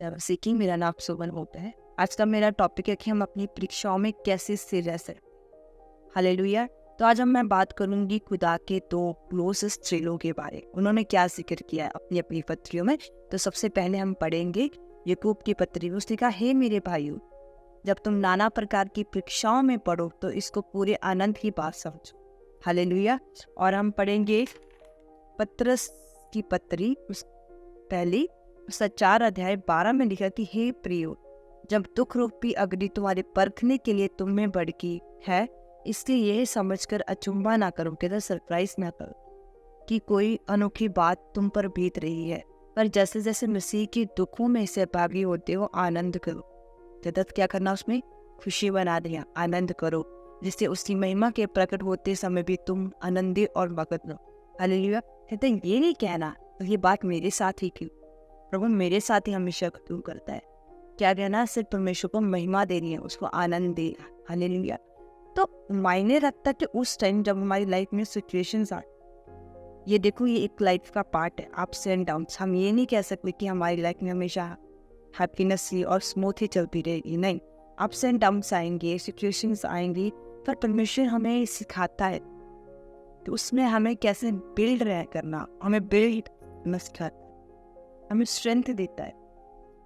सीखी। मेरा नाम सुमन होता है। आज का मेरा टॉपिक है कि हम अपनी परीक्षाओं में कैसे स्थिर रह सकते। हालेलुया। तो आज मैं बात करूंगी खुदा के दो क्लोजेस्ट चेलों के बारे में। उन्होंने क्या जिक्र किया है अपनी अपनी पत्रियों में। तो सबसे पहले हम पढ़ेंगे याकूब की पत्री। उसने कहा, हे मेरे भाइयों, जब तुम नाना प्रकार की परीक्षाओं में पढ़ो तो इसको पूरे आनंद की बात समझो। हालेलुया। और हम पढ़ेंगे पत्रस की पत्री पहली 4 अध्याय 12 में लिखा कि हे प्रियो, जब दुख रूपी अग्नि तुम्हारे परखने के लिए तुम में भड़की है, इसलिए यह समझकर अचंभा ना करो, कहता सरप्राइज ना करो कि कोई अनोखी बात तुम पर बीत रही है, पर जैसे जैसे मसीह के दुखों में सहभागी होते हो आनंद करो। जदत क्या करना, उसमें खुशी बना दिया, आनंद करो, जिससे उसकी महिमा के प्रकट होते समय भी तुम आनंदित और मगन रहो। हालेलुया। कहते ये नहीं कहना तो ये बात मेरे साथ ही क्यों, प्रभु मेरे साथ ही हमेशा क्यों करता है। क्या कहना, सिर्फ परमेश्वर को महिमा देनी है, उसको आनंद दे। हालेलुया। तो मायने रखता कि उस टाइम जब हमारी लाइफ में सिचुएशंस आए, ये देखो ये एक लाइफ का पार्ट है, अप्स एंड डाउन्स। हम ये नहीं कह सकते कि हमारी लाइफ में हमेशा हैप्पीनेस और स्मूथ ही चलती रहेगी, नहीं। अप्स एंड डाउन्स आएंगे, सिचुएशंस आएंगी, पर परमेश्वर हमें सिखाता है तो उसमें हमें कैसे बिल्ड रह करना, हमें बिल्ड करना सिखाता है, हमें स्ट्रेंथ देता है।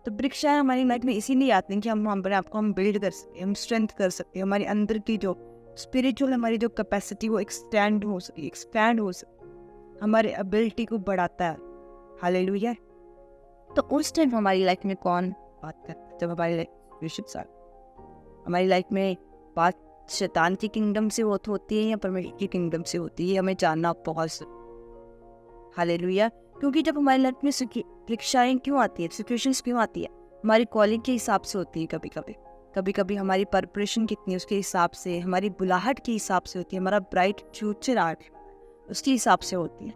तो परीक्षाएं हमारी लाइफ में इसीलिए आती हैं कि हम अपने आप को हम बिल्ड कर सकें, हम स्ट्रेंथ कर सकते हैं, हमारी अंदर की जो स्पिरिचुअल हमारी जो कैपेसिटी वो एक्सपेंड हो सके, हमारे एबिलिटी को बढ़ाता है। हालेलुया। तो उस टाइम हमारी लाइफ में कौन बात करता है, जब हमारी लाइफ में बात शैतान की किंगडम से होती है या परमेश्वर की किंगडम से होती है, हमें जानना बहुत। हालेलुया। क्योंकि जब हमारी लाइफ में परीक्षाएं क्यों आती है, सिचुएशंस क्यों आती है, हमारी कॉलिंग के हिसाब से होती है। कभी कभी हमारी प्रिपरेशन कितनी उसके हिसाब से, हमारी बुलाहट के हिसाब से होती है, हमारा ब्राइट फ्यूचर आर्ट उसके हिसाब से होती है।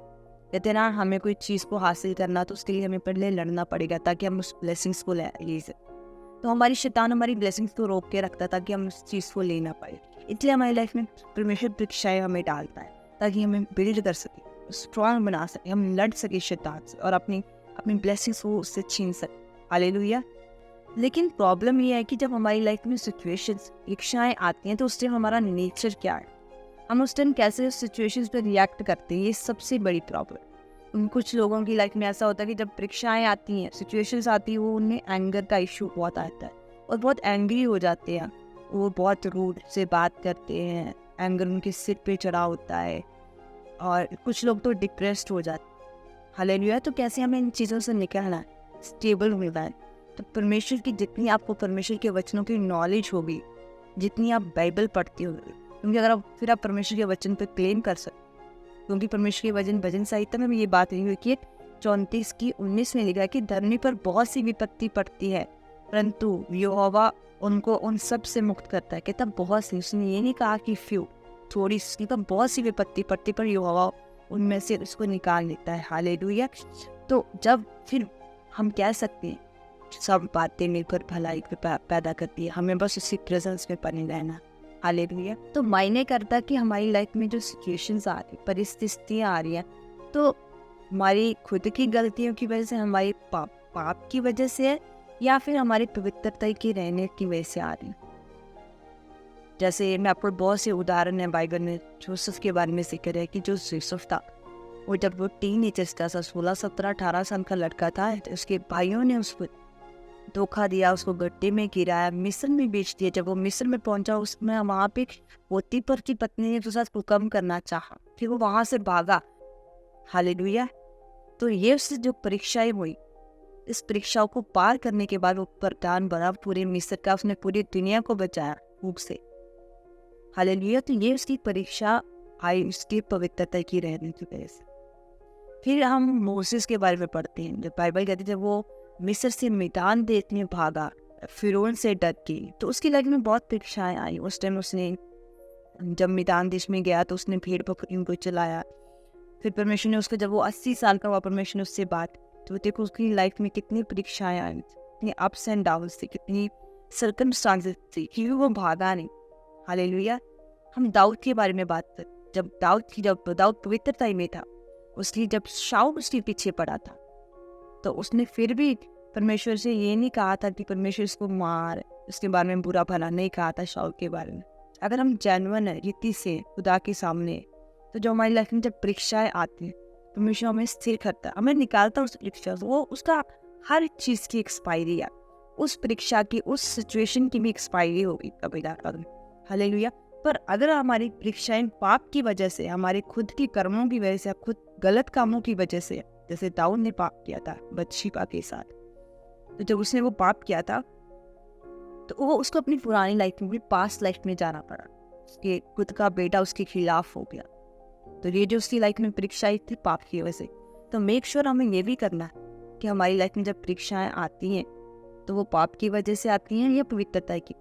कहते हैं ना, हमें कोई चीज़ को हासिल करना तो उसके लिए हमें पहले लड़ना पड़ेगा ताकि हम उस ब्लेसिंग्स को ले सकें। तो हमारी शैतान हमारी ब्लेसिंग्स को रोक के रखता है ताकि हम उस चीज़ को ले ना पाए। इसलिए हमारी लाइफ में परमेश्वर परीक्षाएं हमें डालता है ताकि हमें बिल्ड कर सके, स्ट्रॉन्ग बना सके, हम लड़ सके शैतान से और अपनी ब्लेसिंग्स को उससे छीन सके। हालेलुया। लेकिन प्रॉब्लम ये है कि जब हमारी लाइफ में सिचुएशंस परीक्षाएं आती हैं तो उस टाइम हमारा नेचर क्या है, हम उस टाइम कैसे उस सिचुएशंस पर रिएक्ट करते हैं, ये सबसे बड़ी प्रॉब्लम। कुछ लोगों की लाइफ में ऐसा होता है कि जब परीक्षाएं आती हैं, सिचुएशंस आती है, वो उन्हें एंगर का इशू बहुत आता है और बहुत एंग्री हो जाते हैं, वो बहुत रूड से बात करते हैं, एंगर उनके सिर पे चढ़ा होता है और कुछ लोग तो डिप्रेस्ड हो जाते हैं। हालेलुया। तो कैसे हमें इन चीज़ों से निकलना है, स्टेबल मिलना है। तो परमेश्वर की जितनी आपको परमेश्वर के वचनों की नॉलेज होगी, जितनी आप बाइबल पढ़ती होगी, क्योंकि अगर फिर आप परमेश्वर के वचन पर क्लेम कर सकते, क्योंकि परमेश्वर के भजन साहित्य में भी ये बात लिखी हुई कि 34:19 में लिखा है कि धरनी पर बहुत सी विपत्ति पड़ती है, परंतु यहोवा उनको उन सब से मुक्त करता है। कहता बहुत सी, उसने ये नहीं कहा कि फ्यू, थोड़ी सी, तो बहुत सी विपत्ति पड़ती पर यहोवा उनमें से उसको निकाल लेता है। हालेलुया। तो जब फिर हम कह सकते हैं सब बातें मिलकर भलाई पैदा करती है, हमें बस उसी प्रेजेंस में बने रहना। हालेलुया। तो मायने करता कि हमारी लाइफ में जो सिचुएशंस आ रही, परिस्थितियाँ आ रही हैं, तो हमारी खुद की गलतियों की वजह से, हमारी पाप की वजह से है या फिर हमारी पवित्रता की रहने की वजह से आ रही है। जैसे मैं आपको बहुत से उदाहरण है बाइबल में, जोसेफ के बारे में जिक्र है कि जो जोसेफ था, वो जब वो टीनेजर था, 16, 17, 18 साल का लड़का था, तो उसके भाइयों ने उसको धोखा दिया, उसको गड्ढे में गिराया, मिस्र में बेच दिया। जब वो मिस्र में पहुंचा, उसमें वहाँ पे पोतीफर की पत्नी ने उसके साथ हुक्म करना चाहा, फिर वो वहाँ से भागा। हालेलुया। तो ये उससे जो परीक्षाएं हुई, इस परीक्षाओं को पार करने के बाद वो प्रधान बना पूरे मिस्र का, उसने पूरी दुनिया को बचाया भूख से। हालेलुया। तो ये उसकी परीक्षा आई, उसकी पवित्रता की रहने की वजह से। फिर हम मोसेस के बारे में पढ़ते हैं, जब बाइबल कहती है जब वो मिस्र से मिदान देश में भागा, फिरौन से डर के, तो उसकी लाइफ में बहुत परीक्षाएं आई। उस टाइम उसने जब मिदान देश में गया तो उसने भेड़ बकरियों को चलाया। फिर परमेश्वर ने उसको, जब वो 80 साल का हुआ, परमेश्वर ने उससे बात, तो देखो उसकी लाइफ में कितनी परीक्षाएं आई, कितनी अप्स एंड डाउन्स थी, कितनी सर्कमस्टांसेस थी, क्योंकि वो भागा नहीं। हालेलुया। हम दाऊद के बारे में बात करें, जब दाऊद पवित्रता में था, उसकी जब शाऊल उसके पीछे पड़ा था, तो उसने फिर भी परमेश्वर से ये नहीं कहा था कि परमेश्वर इसको मार, उसके बारे में बुरा भला नहीं कहा था शाऊल के बारे में। अगर हम जेन्युइन है रीति से खुदा के सामने, तो जो हमारी लाइफ में जब परीक्षाएं आती हैं, परमेश्वर हमें स्थिर करता है, हमें निकालता है उस परीक्षा से। वो उसका हर चीज़ की एक्सपायरी है, उस परीक्षा की, उस सिचुएशन की भी एक्सपायरी होगी कभी ना कभी। हालेलुया। पर अगर हमारी परीक्षाएं पाप की वजह से, हमारे खुद की कर्मों की वजह से, खुद गलत कामों की वजह से, जैसे दाऊद ने पाप किया था बत्शेबा के साथ, तो जब उसने वो पाप किया था तो वो उसको अपनी पुरानी लाइफ में, अपनी पास्ट लाइफ में जाना पड़ा। उसके खुद का बेटा उसके खिलाफ हो गया। तो ये जो उसकी लाइफ में परीक्षाएं थी पाप की वजह से, तो मेक श्योर हमें ये भी करना है कि हमारी लाइफ में जब परीक्षाएं आती हैं तो वो पाप की वजह से आती हैं या पवित्रता की।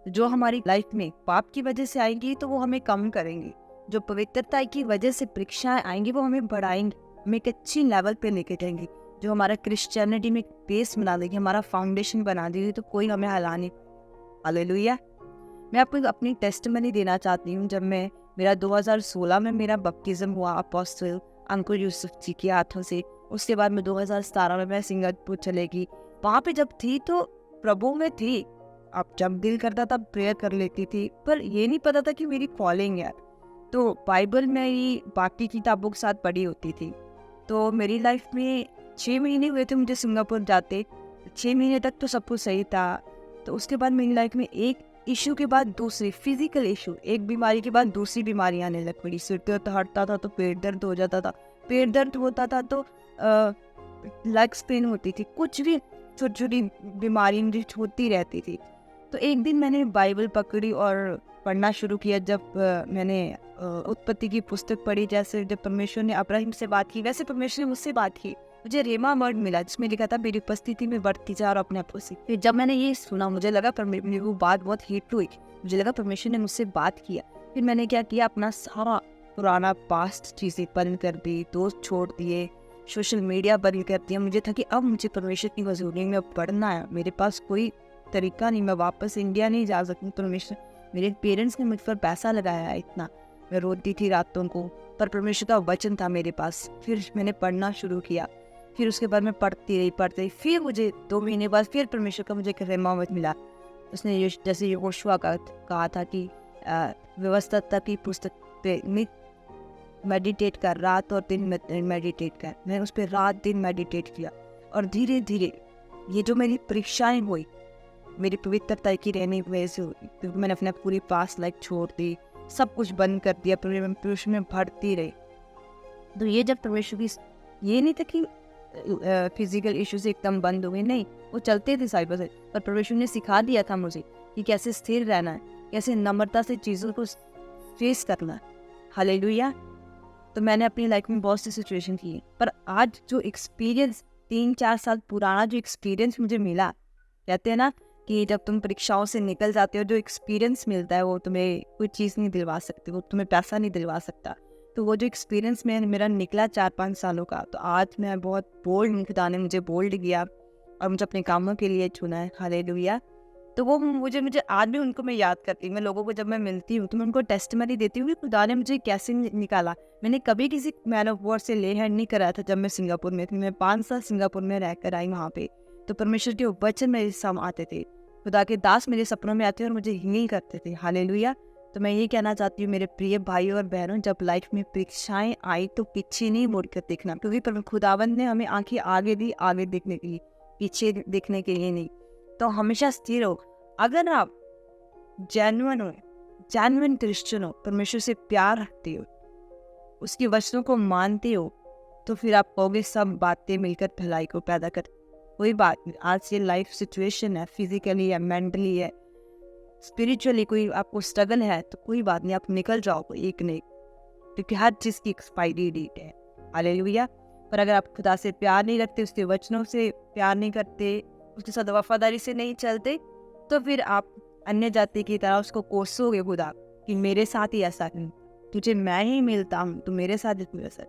जो हमारी लाइफ में पाप की वजह से आएंगी तो वो हमें कम करेंगी, जो पवित्रता की वजह से परीक्षाएं आएंगी वो हमें बढ़ाएंगी, हमें एक अच्छी लेवल पे लेके जाएंगी, जो हमारा क्रिश्चियनिटी में बेस बना देगी, हमारा फाउंडेशन बना देगी, तो कोई हमें हला नहीं। हालेलुया। मैं आपको अपनी टेस्टिमनी देना चाहती हूँ। जब मेरा 2016 में मेरा बपटिज्म हुआ अपोस्टल अंकुर यूसुफ जी के हाथों से, उसके बाद में 2017 में मैं सिंगापुर चले गई। वहाँ पे जब थी तो प्रभु में थी, अब जब दिल करता था प्रेयर कर लेती थी, पर ये नहीं पता था कि मेरी कॉलिंग है। तो बाइबल मेरी बाकी किताबों के साथ पढ़ी होती थी। तो मेरी लाइफ में 6 महीने हुए थे मुझे सिंगापुर जाते। 6 महीने तक तो सब कुछ सही था। तो उसके बाद मेरी लाइफ में एक इशू के बाद दूसरी, फिजिकल इशू, एक बीमारी के बाद दूसरी बीमारी आने लग पड़ी। सिर दर्द हटता था तो पेट दर्द हो जाता था, पेट दर्द होता था तो लेग्स पेन होती थी, कुछ भी छोटी छोटी बीमारी मुझे होती रहती थी। तो एक दिन मैंने बाइबल पकड़ी और पढ़ना शुरू किया। जब मैंने उत्पत्ति की पुस्तक पढ़ी, जैसे जब परमेश्वर ने अब्राहिम से बात की वैसे परमेश्वर ने मुझसे बात की। मुझे रेमा वर्ड मिला जिसमें लिखा था मेरी उपस्थिति में बढ़ती जा और अपने आप से। फिर जब मैंने ये सुना मुझे लगा वो बात बहुत हिट हुई, मुझे लगा परमेश्वर ने मुझसे बात किया। फिर मैंने क्या किया, अपना सारा पुराना पास्ट चीज़ें बंद कर दी, दोस्त छोड़ दिए, सोशल मीडिया बंद कर दिया। मुझे था कि अब मुझे परमेश्वर की हजूरी में पढ़ना है, मेरे पास कोई तरीका नहीं, मैं वापस इंडिया नहीं जा सकती। परमेश्वर, मेरे पेरेंट्स ने मुझ पर पैसा लगाया है इतना, मैं रोती थी रातों को, पर परमेश्वर का वचन था मेरे पास। फिर मैंने पढ़ना शुरू किया। फिर उसके बाद मैं पढ़ती रही। फिर मुझे 2 महीने बाद फिर परमेश्वर का मुझे एक रेमा मिला। उसने जैसे यहोशुआ का कहा था कि व्यवस्था की पुस्तक पे मेडिटेट कर, रात और दिन मेडिटेट कर। मैं उस पर रात दिन मेडिटेट किया और धीरे धीरे ये जो मेरी परीक्षाएं हुई मेरी पवित्रता की रहने की वजह से हुई, क्योंकि मैंने अपने पूरी पास्ट लाइफ छोड़ दी, सब कुछ बंद कर दिया, परमेश्वर में बढ़ती रही। तो ये जब परमेश्वर की, ये नहीं था कि फिजिकल इश्यूज एकदम बंद हो गए, नहीं, वो चलते थे साइड बाय साइड, पर परमेश्वर ने सिखा दिया था मुझे कि कैसे स्थिर रहना है, कैसे नम्रता से चीज़ों को फेस करना है। हालेलुया। तो मैंने अपनी लाइफ में बहुत सी सिचुएशन की, पर आज जो एक्सपीरियंस 3-4 साल पुराना जो एक्सपीरियंस मुझे मिला, कहते हैं ना कि जब तुम परीक्षाओं से निकल जाते हो जो एक्सपीरियंस मिलता है वो तुम्हें कोई चीज़ नहीं दिलवा सकती, वो तुम्हें पैसा नहीं दिलवा सकता। तो वो जो एक्सपीरियंस मेरा निकला 4-5 सालों का, तो आज मैं बहुत बोल्ड, खुदा ने मुझे बोल्ड किया और मुझे अपने कामों के लिए चुना है। हालेलुया। तो वो मुझे आज भी उनको मैं याद करती हूँ। मैं लोगों को जब मैं मिलती हूँ तो मैं उनको टेस्टिमनी देती हूँ कि खुदा ने मुझे कैसे निकाला। मैंने कभी किसी मैन ऑफ वॉर से ले हैंड नहीं कराया था। जब मैं सिंगापुर में थी, मैं 5 साल सिंगापुर में रहकर आई वहाँ पे, तो परमेश्वर के वचन मेरे सामने आते थे, खुदा के दास मेरे सपनों में आते और मुझे हील करते थे। हालेलुया। तो मैं ये कहना चाहती हूँ मेरे प्रिय भाइयों और बहनों, जब लाइफ में परीक्षाएं आई तो पीछे नहीं मुड़कर देखना, क्योंकि खुदावंद ने हमें आंखें आगे दी, आगे देखने के लिए, पीछे देखने के लिए नहीं। तो हमेशा स्थिर हो। अगर आप जेन्युइन हो, जेन्युइन क्रिश्चियन हो, परमेश्वर से प्यार रखते हो, उसके वचनों को मानते हो, तो फिर आप कहोगे सब बातें मिलकर भलाई को पैदा कर। कोई बात नहीं, आज ये लाइफ सिचुएशन है, फिजिकली है, मेंटली है, स्पिरिचुअली कोई आपको स्ट्रगल है, तो कोई बात नहीं, आप निकल जाओगे एक न एक, क्योंकि हर चीज़ की एक्सपायरी डेट है। हालेलुया। पर अगर आप खुदा से प्यार नहीं रखते, उसके वचनों से प्यार नहीं करते, उसके साथ वफादारी से नहीं चलते, तो फिर आप अन्य जाति की तरह उसको कोसोगे खुदा कि मेरे साथ ही ऐसा नहीं, तुझे मैं ही मिलता हूँ तो मेरे साथ ही तू ऐसा।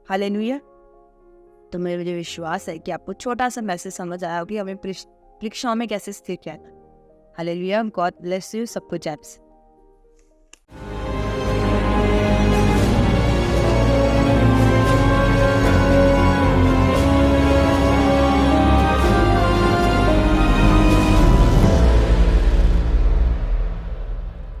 हालेलुया। तो मुझे विश्वास है कि आपको छोटा सा मैसेज समझ आया होगी हमें परीक्षाओं में कैसे स्थिर रहना। हालेलुया। God bless you. सबको जय।